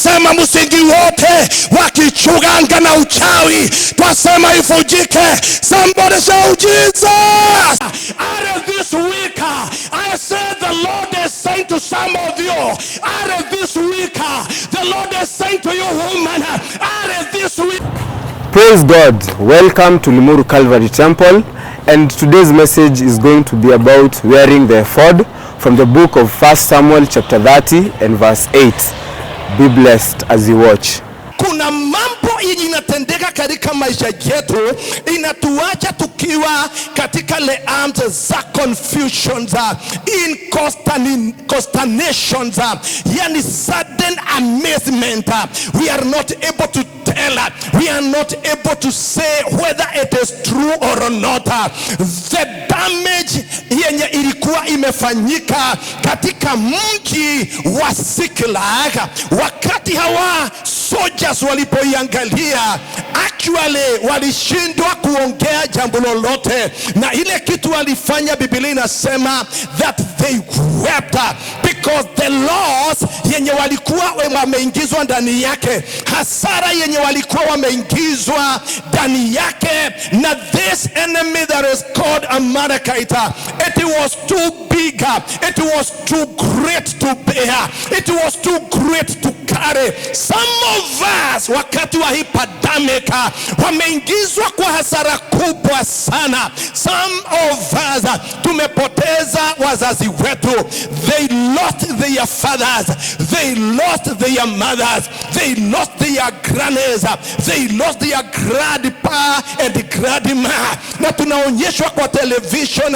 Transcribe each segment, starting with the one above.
Twasema msingi wote wa kichuganga na uchawi twasema ifujike. Somebody shout Jesus. Out of this week, I said the Lord is saying to some of you, out of this week, the Lord is saying to you woman, out of this week. Praise God. Welcome to Limuru Calvary Temple, and today's message is going to be about wearing the ephod from the book of 1 Samuel chapter 30 and verse 8. Be blessed as you watch. Kuna mambo inatendeka katika maisha yetu inatuacha tukiwa katika le arms za confusions, consternations, yani sudden amazement. We are not able to tell, we are not able to say whether it is true or not. The damage yenye ilikuwa imefanyika katika mji wa Siklag wakati hawa soldiers walipoiangalia, actually walishindwa kuongea jambo lolote, na ile kitu walifanya Biblia inasema that they wept because the loss yenye walikuwa wameingizwa ndani yake, hasara yenye walikuwa wameingizwa ndani yake na this enemy that is called Amalekite, it was too big, it was too great to bear, it was too great to carry. Some of us wakati wa hii pandemic wameingizwa kwa hasara kubwa sana. Some of us tumepoteza wazazi wetu. They lost their fathers, they lost their mothers, they lost their grannies, they lost their grandpa and grandma. Na tunaonyeshwa kwa television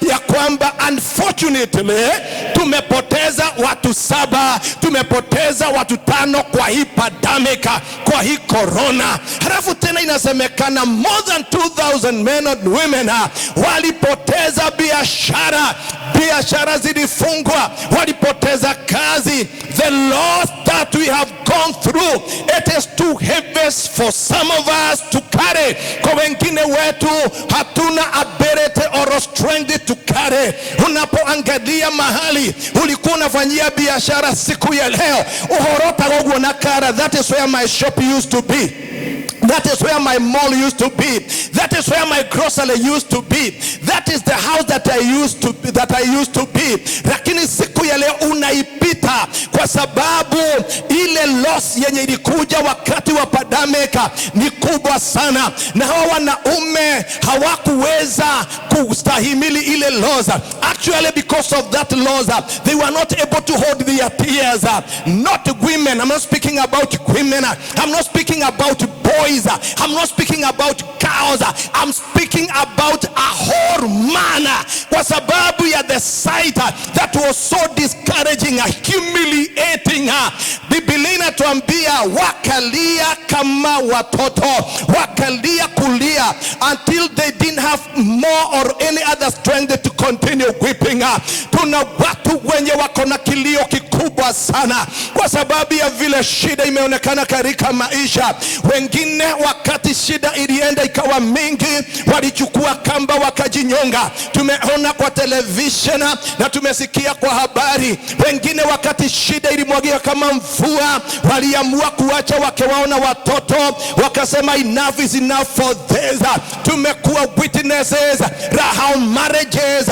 ya kwamba unfortunately tumepoteza watu 7, tumepoteza watu 5 kwa hii pandemic, kwa hii corona. Halafu tena inasemekana more than 2,000 men and women walipoteza biashara, biashara zilifungwa, walipoteza kazi. The loss that we have gone through, it is too heavy for some of us to carry. Kwa wengine wetu hatuna ability or strength to carry. Unapoangalia mahali ulikuwa unafanyia biashara siku ya leo, uhorota gogo na kara, that is where my shop used to be. That is where my mall used to be. That is where my grocery used to be. That is the house that I used to be. Lakini siku ya leo unaipita kwa sababu ile loss yenye ilikuja wakati wa pandemic ni kubwa sana, na hawa wanaume hawakuweza kustahimili ile loss. Actually, because of that loss, they were not able to hold their tears. Not women. I'm not speaking about women. I'm not speaking about boys. I'm not speaking about cows. I'm speaking about a whole man. Kwa sababu ya the sight that was so discouraging, humiliating. Biblia inatuambia wakalia kama watoto, wakalia kulia until they didn't have more or any other strength to continue weeping. Tuna watu wenye wako na kilio kikubwa sana kwa sababu ya vile shida imeonekana katika maisha. Wengine wakati shida ilienda ikawa mingi, walichukua kamba wakajinyonga. Tumeona kwa television na tumesikia kwa habari, wengine wakati shida ilimwagia kama mvua, waliamua kuacha wake wao na watoto, wakasema enough is enough for this. Tumekuwa witnesses how marriages,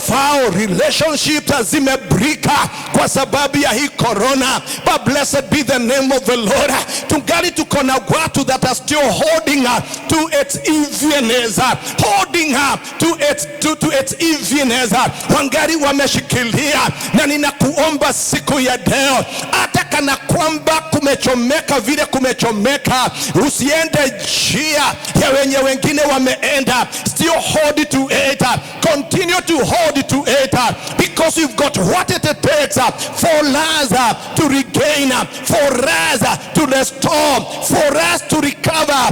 how relationships zimebrika kwa sababu ya hii corona. But blessed be the name of the Lord. Tungali tuko na watu that are still holding to its evilness, holding to its evilness. Wangari wameshikilia, na ninakuomba siku ya leo, hata kana kwamba kumechomeka vile kumechomeka, usiende njia ya wenye wengine wameenda. Still hold to it, continue to hold to it, because you've got what it takes for us to regain, for us to restore, for us to recover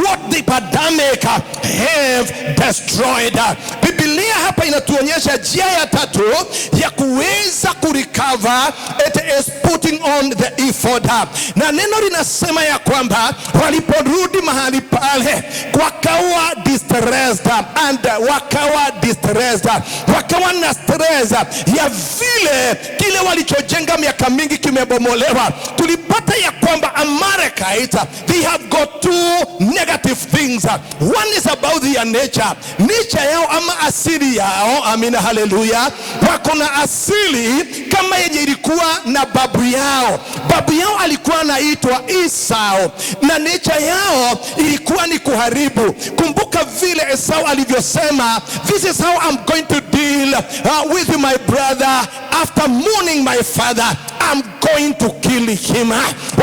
what the pandemic have destroyed. Biblia hapa inatuonyesha njia ya tatu ya kuweza kurecover, it is putting on the ephod. Na neno linasema ya kwamba waliporudi mahali pale wakawa distressed, and wakawa na stress ya vile kile walichojenga miaka mingi kimebomolewa. Tulipata ya kwamba Amalekites, they have got two negative things. One is about their nature. Nature yao ama asili yao, amina haleluya, wako na asili kama yenye ilikuwa na babu yao. Babu yao alikuwa anaitwa Esau, na nature yao ilikuwa ni kuharibu. Kumbuka vile Esau alivyosema, this is how I'm going to deal with my brother after mourning my father, I'm going to kill him.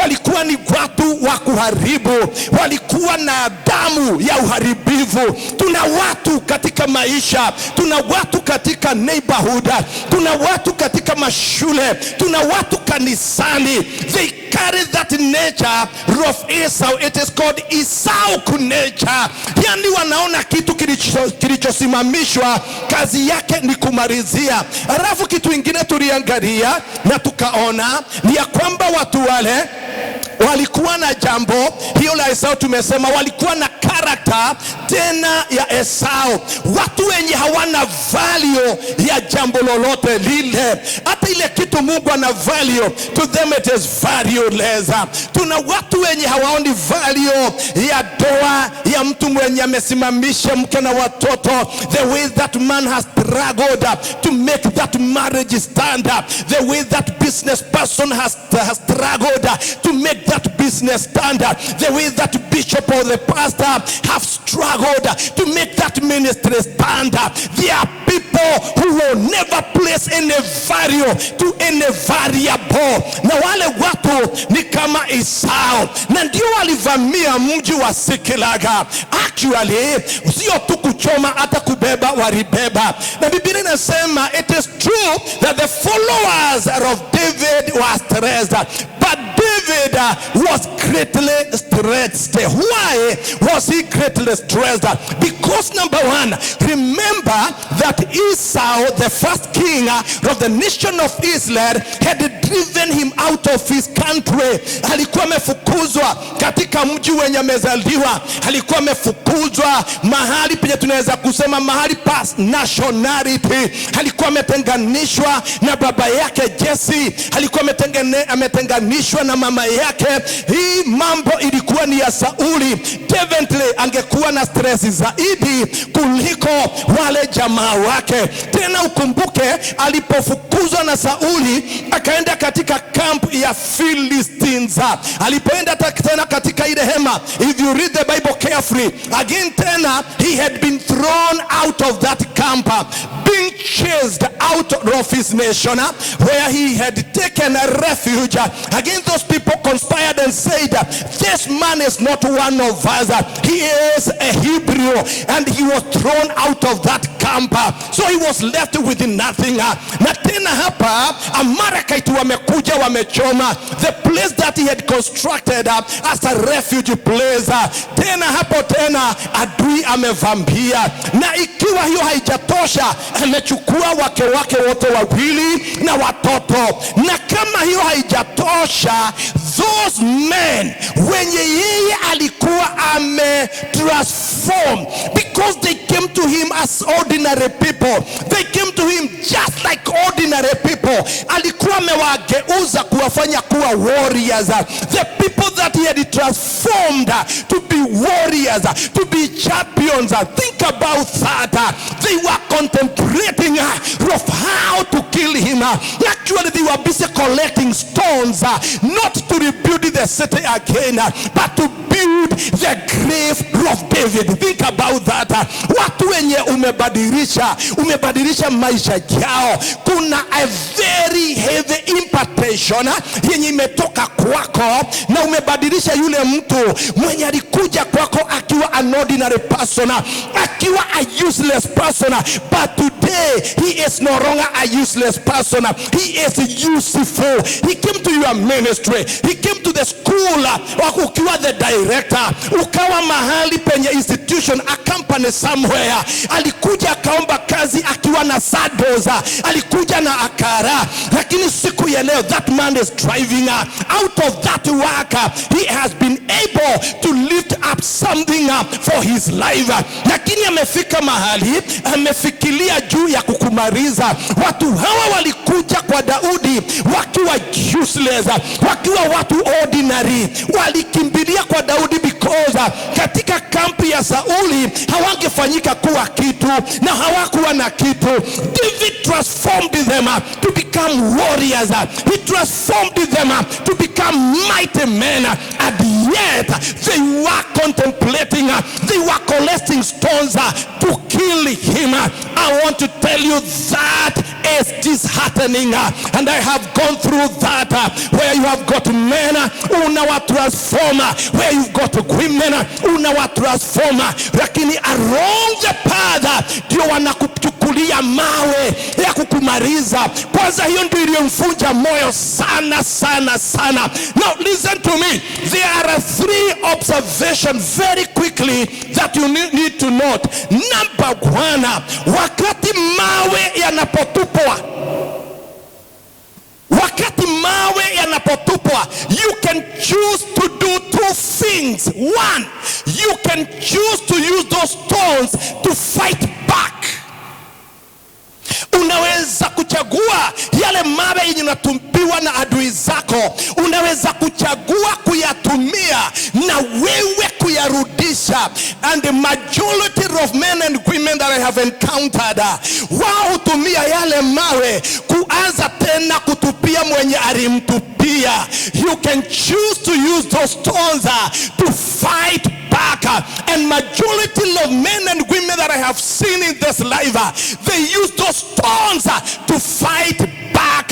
Walikuwa ni watu wa kuharibu, walikuwa na damu ya uharibifu. Tuna watu katika maisha, tuna watu katika neighborhood, tuna watu katika mashule, tuna watu kanisani. They carry that nature of Esau. It is called Esau nature. Yani wanaona kitu kilichosimamishwa kazi yake ni kumalizia. Alafu kitu ingine tuliangalia na tukaona ni ya kwamba watu wale walikuwa na jambo hiyo la Esau. Tumesema walikuwa na character tena ya Esau, watu wenye hawana value ya jambo lolote lile. Hata ile kitu Mungu ana value, to them it is valueless. Tuna watu wenye hawaoni value ya doa ya mtu mwenye amesimamisha mke na watoto, the way that man has struggled to make that marriage stand up, the way that business person has struggled to make that business stand up, the way that bishop or the pastor have struggled to make that ministry stand up. There are people who will never place any value to any variable. Na wale watu ni kama Esau, na ndio walivamia mji wa Sikilaga. Actually sio tu kuchoma, hata kubeba walibeba. Na Biblia inasema it is true that the followers of David were stressed, but David was greatly stressed. Why was he greatly stressed? Because number one, remember that Esau, the first king of the nation of Israel, had driven him out of his country. Alikuwa amefukuzwa katika mji wenye amezaliwa. Alikuwa amefukuzwa mahali penye tunaweza kusema mahali pa nationality. Alikuwa ametenganishwa na baba yake Jesse. Alikuwa ametenganishwa na mama yake. Hii mambo ilikuwa ni ya Sauli. Definitely angekuwa na stress zaidi kuliko wale jamaa wake. Tena ukumbuke alipofukuzwa na Sauli akaenda katika camp ya Philistines. Alipoenda tena katika ile hema, if you read the Bible carefully, again tena he had been thrown out of that camp, being chased out of his nation where he had taken a refuge. Again those people conspired and said, this man is not one of us, he is a Hebrew, and he was thrown out of that camp. So he was left with nothing. Na tena hapa Amalekite wamekuja wamechoma the place that he had constructed as a refuge place. Tena hapo tena adui amevambia, na ikiwa hiyo haijatosha amechukua wake wote wawili na watoto. Na kama hiyo haijatosha, those men wenye yeye alikuwa transform, because they came to him as ordinary people, they came to him just like ordinary people. Alikuwa amewageuza kuwafanya kuwa warriors, the people that he had transformed to be warriors, to be champions. Think about that. They were contemplating of how to kill him. Actually they were busy collecting stones, not to rebuild the city again, but to build the grave of David. Think about that. Watu wenye umebadilisha maisha yao, kuna a very heavy impartation yenye imetoka kwako, na umebadilisha yule mtu mwenye alikuja kwako akiwa an ordinary person, akiwa a useless person, but today he is no longer a useless person. He is useful. He came to your ministry, he came to the school, ukiwa the director, ukawa mahali penye institution, a company somewhere. Alikuja akaomba kazi akiwa na saddles, alikuja na akara, lakini siku ya leo that man is driving out of that work. He has been able to lift up something for his life. Lakini amefika mahali amefikiria juu ya kukumaliza. Watu hawa walikuja kwa Daudi wakiwa useless, wakiwa watu ordinary. Walikimbilia kwa Daudi because katika kampi ya Sauli hawangefanyika kuwa kitu na hawakuwa na kitu. David transformed them to become warriors. He transformed them to become mighty men. And yet they were contemplating, they were collecting stones to kill him. I want to tell you that is disheartening, and I have gone through that, where you have got men unawatransforma, where you've got women unawatransforma, lakini along the path ndio wanakuchukulia mawe ya kukumaliza. Kwanza hiyo ndio iliyomfunja moyo sana sana sana. Now listen to me, there are 3 observations very quickly that you need to note. Number 1, wakati mawe yanapotupwa, you can choose to do 2 things. 1, you can choose to use those stones to fight back. Unaweza kuchagua yale mawe yenye unatumpiwa na adui zako, unaweza kuchagua kuyatumia na wewe kuyarudisha. And the majority of men and women that I have encountered, wao hutumia yale mawe kuanza tena kutupia mwenye alimtupia. You can choose to use those stones to fight back. And majority of men and women that I have seen in this life, they use those stones to fight back.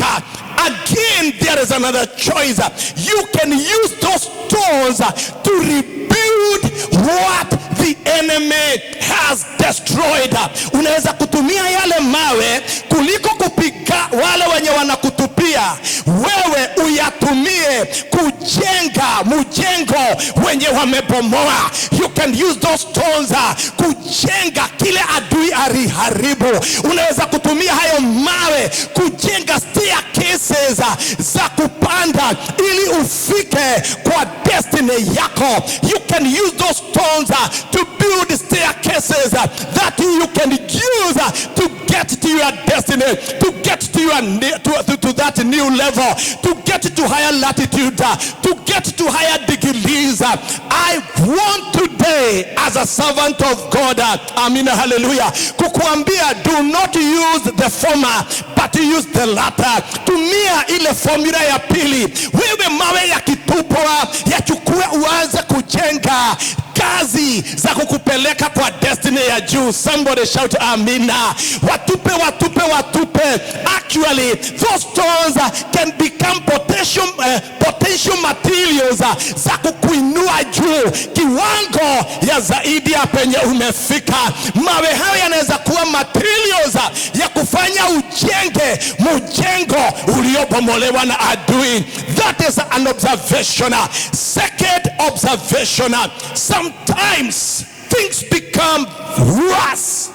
Again, there is another choice. You can use those stones to rebuild what the enemy has destroyed. Unaweza kutumia yale mawe kuliko kupiga wale wenye wanakutupia. Wewe uyatumie kujenga mjengo wenye wamebomoa. You can use those stones kujenga kile adui aliharibu. Unaweza kutumia hayo mawe kujenga staircases za kupanda ili ufike kwa destiny yako. You can use those stones to build staircases that you can use to get to your destiny, to get to your to that new level, to get to higher latitude, to get to higher degrees. I want today as a servant of God, amen, hallelujah, kukuambia, do not use the former but use the latter. Tumia ile formula ya pili. Wewe mawe yakitupwa yachukue uanze kujenga kazi za kukupeleka kwa destiny ya juu. Somebody shout amina. Watupe. Actually, those stones can become potential materials za kukuinua juu kiwango ya zaidi ya penye umefika. Mawe hayo yanaweza kuwa materials ya kufanya ujenge mjengo uliobomolewa na adui. That is an observation. Second observation, sometimes things become worse.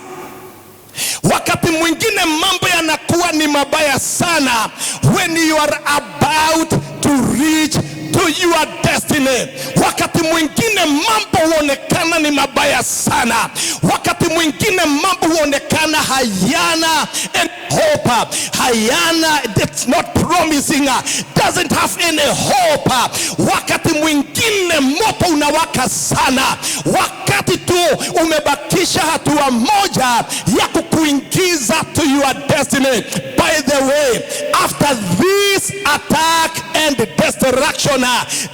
Wakati mwingine mambo yanakuwa ni mabaya sana when you are about to reach to your destiny. Wakati mwingine mambo huonekana ni mabaya sana. Wakati mwingine mambo huonekana hayana and hope, hayana, that's not promising, doesn't have any hope. Wakati mwingine moto unawaka sana, wakati tu umebakisha hatua moja ya kukuingiza to your destiny. By the way, after this attack and destruction,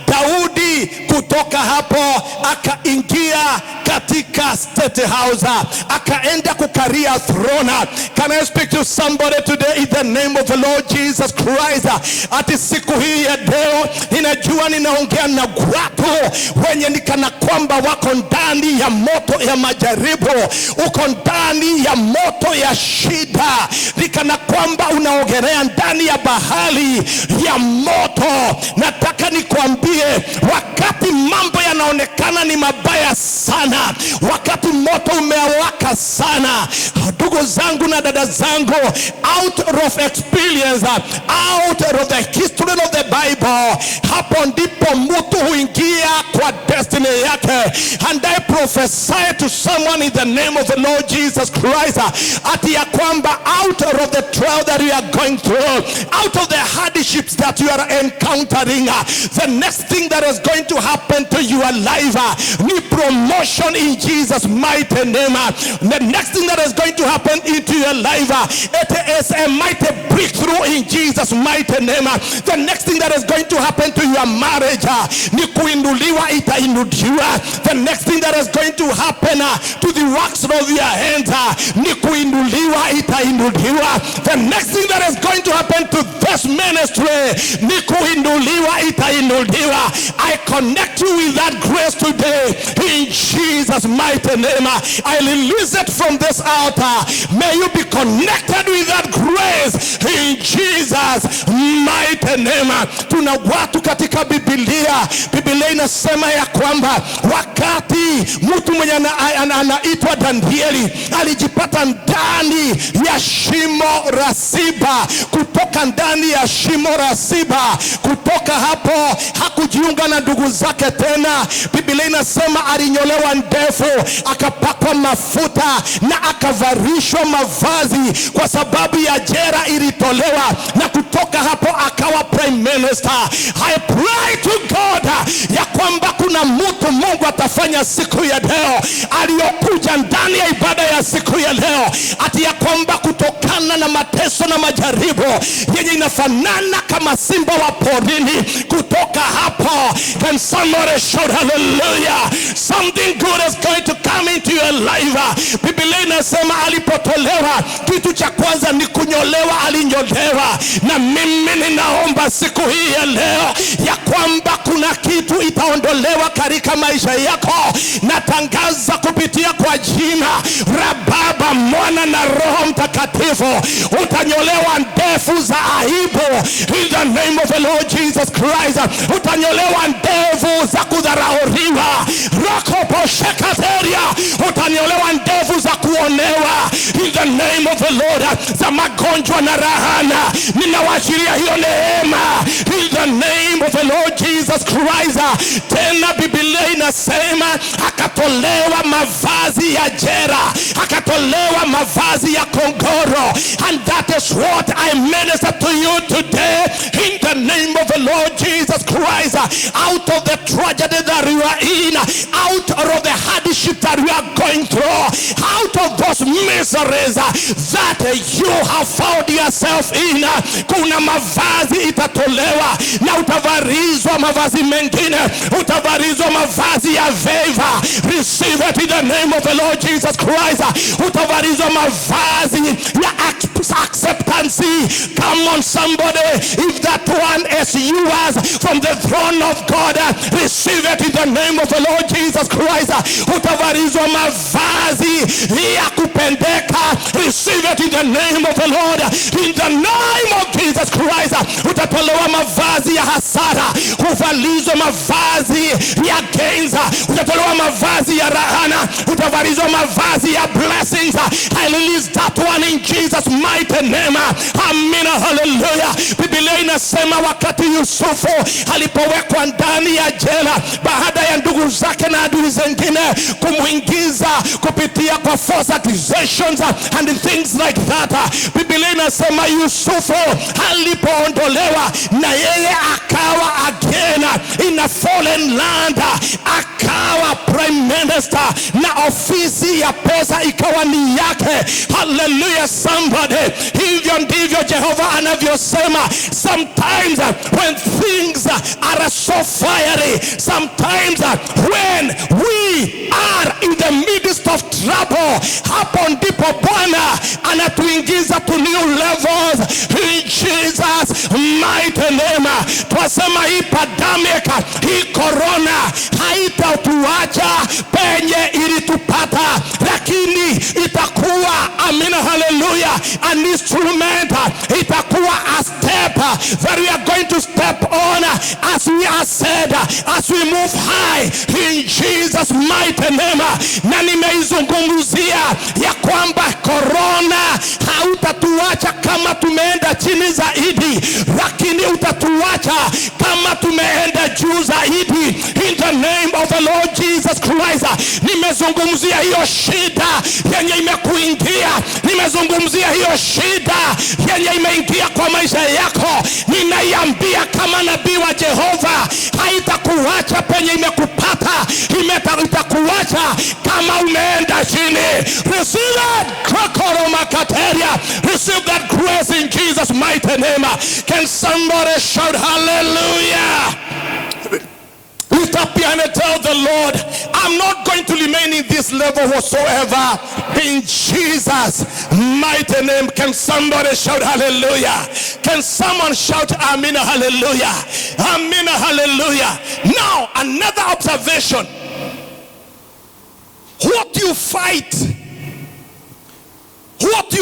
Daudi kutoka hapo akaingia katika state house, akaenda kukaria throne. Can I speak to somebody today in the name of the Lord Jesus Christ? Ati siku hii ya leo ninajua ninaongea na watu wenye nikana kwamba wako ndani ya moto ya majaribu, uko ndani ya moto ya shida, nikana kwamba unaogelea ndani ya bahari ya moto. Nataka nikwambie, wakati mambo yanaonekana ni mabaya sana, wakati moto umewaka sana. Ndugu zangu na dada zangu, out of experience, out of the history of the Bible, hapo ndipo mtu huingia kwa destiny yake. And I prophesy to someone in the name of the Lord Jesus Christ, ati ya kwamba out of the trial that you are going through, out of the hardships that you are encountering, the next thing that is going to happen to your life, ni promotion in Jesus' mighty name. The next thing that is going to happen into your life, it is a mighty breakthrough in Jesus' mighty name. The next thing that is going to happen to your marriage, ni kuinuliwa, itainuliwa. The next thing that is going to happen to the works of your hands, ni kuinuliwa, itainuliwa. The next thing that is going to happen to this ministry, ni kuinuliwa, itainuliwa. I connect you with that grace today in Jesus' mighty name. I release it from this altar. May you be connected with that grace in Jesus' mighty name. Tuna watu katika Biblia inasema ya kwamba wakati mtu mwenye anaitwa Danieli alijipata ndani ya shimo la simba, kutoka ndani ya shimo la simba, kutoka hapo hakujiunga na ndugu zake tena. Biblia inasema alinyolewa ndefu, akapakwa mafuta na akavarishwa mavazi, kwa sababu ya jera ilitolewa, na kutoka hapo akawa prime minister. I pray to God ya kwamba kuna mtu Mungu atafanya siku ya leo, aliyokuja ndani ya ibada ya siku ya leo, ati ya kwamba kutokana na mateso na majaribu yenye inafanana kama simba wa porini, kutoka hapo, can somebody shout hallelujah? Something good is going to come into your life. Biblia inasema alipotolewa, kitu cha kwanza ni kunyolewa, alinyolewa. Na mimi ninaomba siku hii ya leo ya kwamba kuna kitu itaondolewa katika maisha yako. Natangaza kupitia kwa jina la Baba, Mwana na Roho Mtakatifu, utanyolewa ndefu za aibu in the name of the Lord Jesus Christ. Utanyolewa ndevu za kudharauliwa, rakoposhekateria, utanyolewa ndevu za kuonewa in the name of the Lord, za magonjwa na rahana. Ninawashiria hiyo neema in the name of the Lord Jesus Christ. Tena Biblia inasema akatolewa mavazi ya jera, akatolewa mavazi ya kongoro. And that is what I minister to you today in the name of the Lord Jesus Christ. Out of the tragedy that you are in, out of the hardship that you are going through, out of those miseries that you have found yourself in, kuna mavazi itatolewa, na utavarizwa mavazi mengine, utavarizwa mavazi ya favor. Receive it in the name of the Lord Jesus Christ. Utavarizwa mavazi ya acceptance. Come on somebody, if that one is yours from the throne of God, receive it in the name of the Lord Jesus Christ. Utavarizwa mavazi ya kupendeka. Receive it in the name of the Lord. In the name of Jesus Christ. Utatolewa mavazi ya hasara, uvalizwa mavazi ya gains, utatolewa mavazi ya rahana, utavarizwa mavazi ya blessings. I release that one in Jesus mighty name. Amina, hallelujah. Biblia inasema wakati Yusufu alipowekwa ndani ya jela, baada ya ndugu zake na adui zingine kumuingiza kupitia kwa false accusations and things like that, Biblia inasema Yusufu alipoondolewa, na yeye akawa again in a fallen land, akawa prime minister, na ofisi ya pesa ikawa ni yake. Hallelujah somebody. Hivyo ndivyo Jehova anavyosema. Sometimes when things are so fiery, sometimes when we are in the midst of trouble, hapo ndipo Bwana anatuingiza to new levels in Jesus mighty name. Twasema hii pandemic, hii corona haitatuacha penye ilitupata, lakini itakuwa, amina, hallelujah, an instrument. Itakuwa a step that we are going to step on as we are said, as we move high in Jesus mighty name. Na nimeizungumzia ya kwamba corona hautatuacha kama tumeenda chini zaidi, lakini utatuacha kama tumeenda juu zaidi in the name of the Lord Jesus Christ. Nimezungumzia hiyo shida yenye imekuingia, nimezungumzia hiyo shida yenye imeingia kwa maisha yako. Ninaiambia kama nabii wa Jehova, haitakuacha penye imekupata, itakuacha kama umeenda chini. Receive that grace in Jesus mighty name. Can somebody shout hallelujah? Lift up your hand and tell the Lord, I'm not going to remain in this level whatsoever in Jesus mighty name. Can somebody shout hallelujah? Can someone shout amen, hallelujah? Amen, hallelujah. Now another observation. What you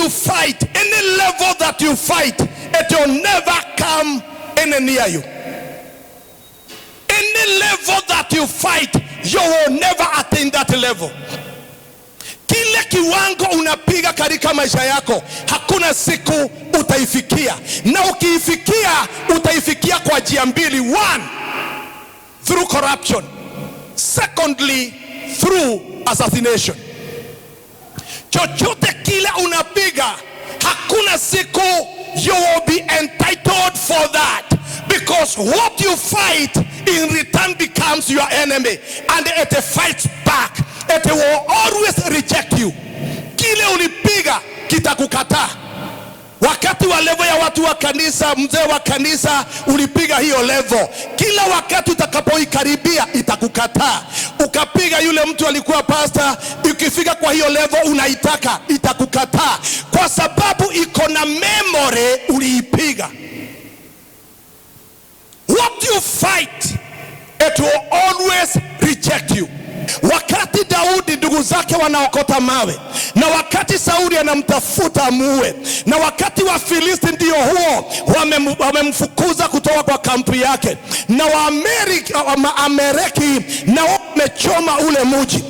fight, any level that you fight, it will never come any near you. Any level that you fight, you will never attain that level. Kile kiwango unapiga katika maisha yako, hakuna siku utaifikia. Na ukiifikia, utaifikia kwa njia mbili. One, through corruption. Secondly, through assassination. Chochote kile unapiga, hakuna siku you will be entitled for that, because what you fight in return becomes your enemy, and it fights back. It will always reject you. Kile ulipiga kitakukataa. Wakati wa level ya watu wa kanisa, mzee wa kanisa, ulipiga hiyo level, kila wakati utakapoikaribia itakukataa. Ukapiga yule mtu alikuwa pastor, ukifika kwa hiyo level unaitaka, itakukataa, kwa sababu iko na memory uliipiga. What you fight, it will always reject you. Wakati Daudi ndugu zake wanaokota mawe, na wakati Sauli anamtafuta amuue, na wakati wa Filisti ndio huo wamemfukuza kutoka kwa kampu yake, na Waamereki na wamechoma ule mji,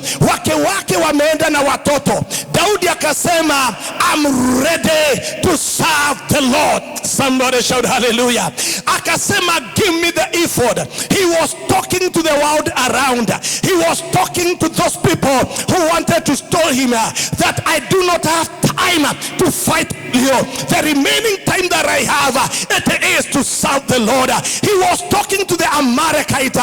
wake wameenda na watoto. Daudi akasema, I'm ready to serve the Lord. Somebody shout hallelujah. Akasema, give me the ephod. He was talking to the world around. He was talking to those people who wanted to stone him, that I do not have time to fight you. The remaining time that I have, it is to serve the Lord. He was talking to the Amalekite,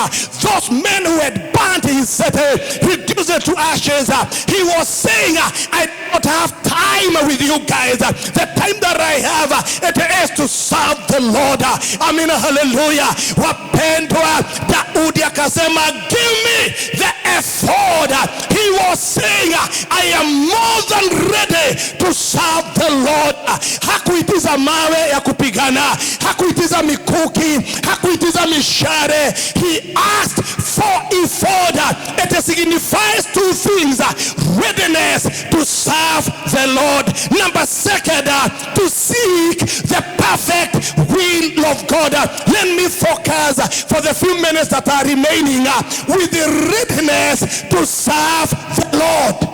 those men who had burnt his city, reduced it to ashes. He was saying, I do not have time with you guys. The time that I have, it is to serve the Lord. Amen, hallelujah. Wapendwa, Daudi akasema, give me the ephod. He was saying, I am more than ready to serve the Lord. Hakuitiza mawe ya kupigana, hakuitiza mikuki, hakuitiza mishare. He asked for ephod. It signifies two things: readiness to serve the Lord. Number second, to seek the perfect will of God. Let me focus for the few minutes that are remaining with the readiness to serve the Lord.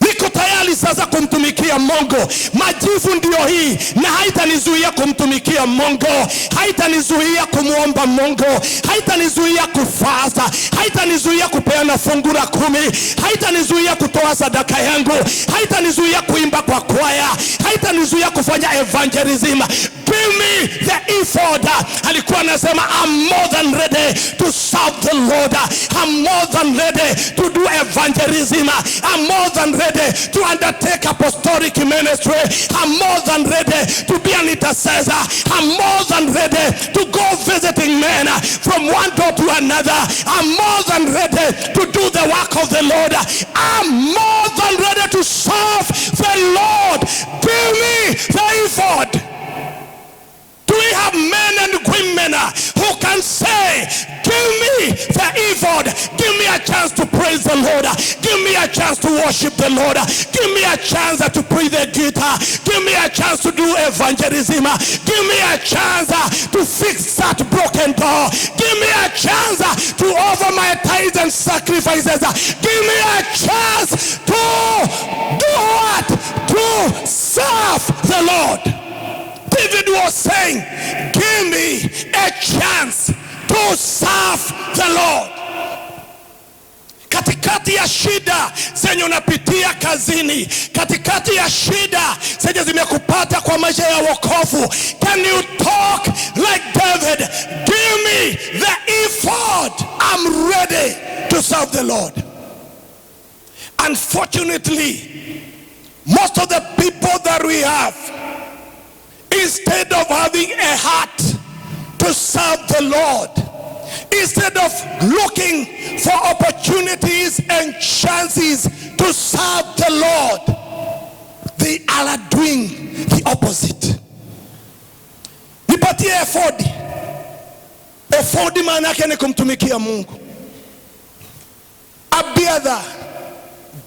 Niko tayari sasa kumtumikia Mungu. Majivu ndio hii, na haitanizuia kumtumikia Mungu, haitanizuia kumuomba Mungu, haitanizuia kufasta, haitanizuia kupeana fungu la 10, haitanizuia kutoa sadaka yangu, haitanizuia kuimba kwa kwaya, haitanizuia kufanya evangelism. Give me the ephod. Alikuwa anasema, I'm more than ready to serve serve the Lord. I'm more than ready to do evangelism. I'm more than ready to undertake apostolic ministry. I'm more than ready to be an intercessor. I'm more than ready to go visiting men from one door to another. I'm more than ready to do the work of the Lord. I'm more than ready to serve the Lord. Give me the ephod. Do we have men and women who can say, give me the ephod, give me a chance to praise the Lord, give me a chance to worship the Lord, give me a chance to play the guitar, give me a chance to do evangelism, give me a chance to fix that broken door, give me a chance to offer my tithes and sacrifices, give me a chance to do what? To serve the Lord. David was saying, give me a chance to serve the Lord. Katikati ya shida zenye unapitia kazini, katikati ya shida zenye zimekupata kwa maisha ya wokovu, can you talk like David? Give me the ephod. I'm ready to serve the Lord. Unfortunately, most of the people that we have, instead of having a heart to serve the Lord, instead of looking for opportunities and chances to serve the Lord, they are doing the opposite. Nipatie ephod. Ephod maana yake ni kumtumikia Mungu. Abiathar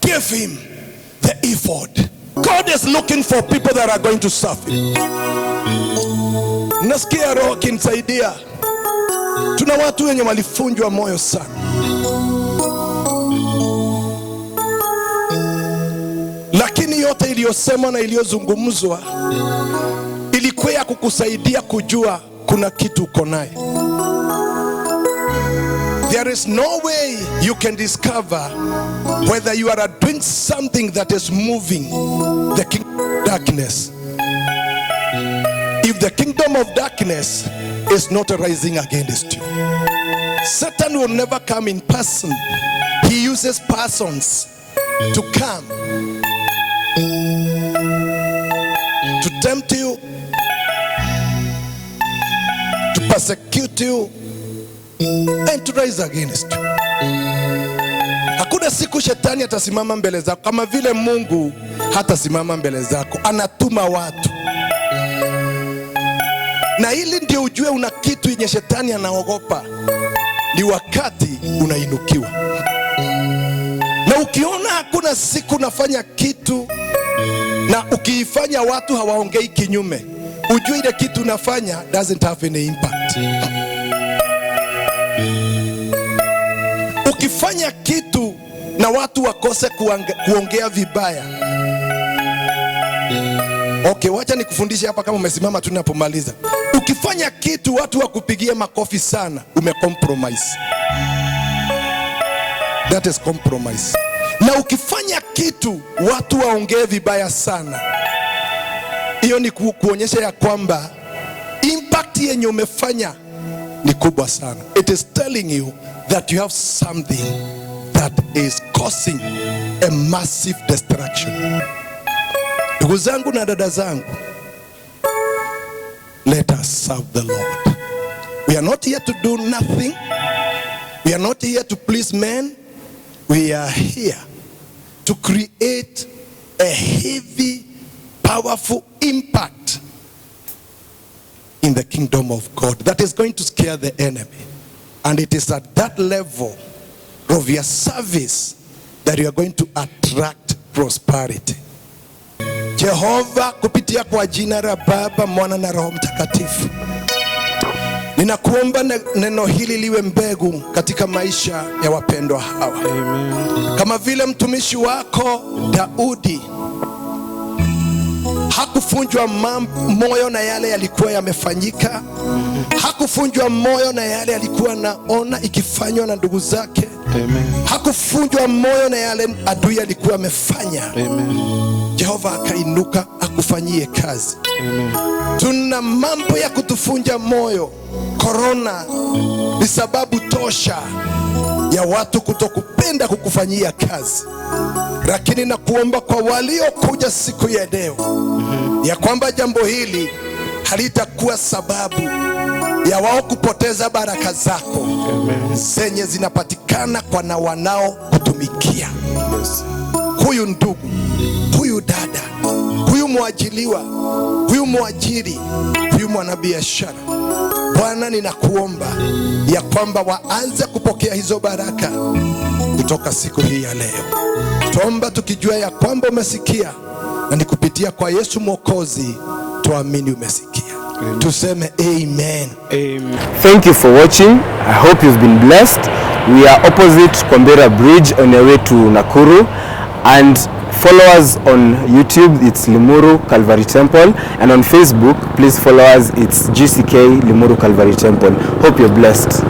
gave him the ephod. God is looking for people that are going to serve him. Nasikia roho kinisaidia. Tuna watu wenye walifunjwa moyo sana. Lakini yote iliyosemwa na iliyozungumzwa ilikuwa ya kukusaidia kujua kuna kitu uko naye. There is no way you can discover whether you are doing something that is moving the kingdom of darkness if the kingdom of darkness is not rising against you. Satan will never come in person. He uses persons to come to tempt you, to persecute you, and to rise against you. Hakuna siku shetani atasimama mbele zako kama vile Mungu hatasimama mbele zako. Anatuma watu. Na hili ndio ujue una kitu yenye shetani anaogopa. Ni wakati unainukiwa. Na ukiona hakuna siku nafanya kitu na ukiifanya watu hawaongei kinyume, ujue ile kitu unafanya doesn't have any impact. Ukifanya kitu na watu wakose kuongea vibaya. Okay, wacha nikufundishe hapa kama umesimama tu ninapomaliza. Ukifanya kitu watu wakupigie makofi sana, umecompromise. That is compromise. Na ukifanya kitu watu waongee vibaya sana, hiyo ni kuonyesha ya kwamba impact yenye umefanya ni kubwa sana. It is telling you that you have something that is causing a massive destruction. Ndugu zangu na dada zangu, let us serve the Lord. We are not here to do nothing. We are not here to please men. We are here to create a heavy, powerful impact in the kingdom of God that is going to scare the enemy. And it is at that level of your service that you are going to attract prosperity. Jehova, kupitia kwa jina la Baba, Mwana na Roho Mtakatifu, ninakuomba neno hili liwe mbegu katika maisha ya wapendwa hawa. Amen. Kama vile mtumishi wako Daudi hakufunjwa moyo na yale yalikuwa yamefanyika. Hakufunjwa moyo na yale alikuwa naona ikifanywa na ndugu zake. Amen. Hakufunjwa moyo na yale adui alikuwa amefanya. Amen. Jehova akainuka akufanyie kazi. Tuna mambo ya kutufunja moyo. Korona ni sababu tosha ya watu kutokupenda kukufanyia kazi, lakini na kuomba kwa waliokuja siku ya leo ya kwamba jambo hili halitakuwa sababu ya wao kupoteza baraka zako zenye zinapatikana kwa na wanao kutumikia. Huyu ndugu, huyu dada, huyu mwajiliwa, huyu mwajiri, huyu mwanabiashara, Bwana ninakuomba ya kwamba waanze kupokea hizo baraka kutoka siku hii ya leo. Tuomba tukijua ya kwamba umesikia, na ni kupitia kwa Yesu Mwokozi tuamini umesikia. Tuseme amen. Amen. Thank you for watching. I hope you've been blessed. We are opposite Kombera Bridge on your way to Nakuru, and follow us on YouTube, it's Limuru Calvary Temple, and on Facebook please follow us, it's GCK Limuru Calvary Temple. Hope you're blessed.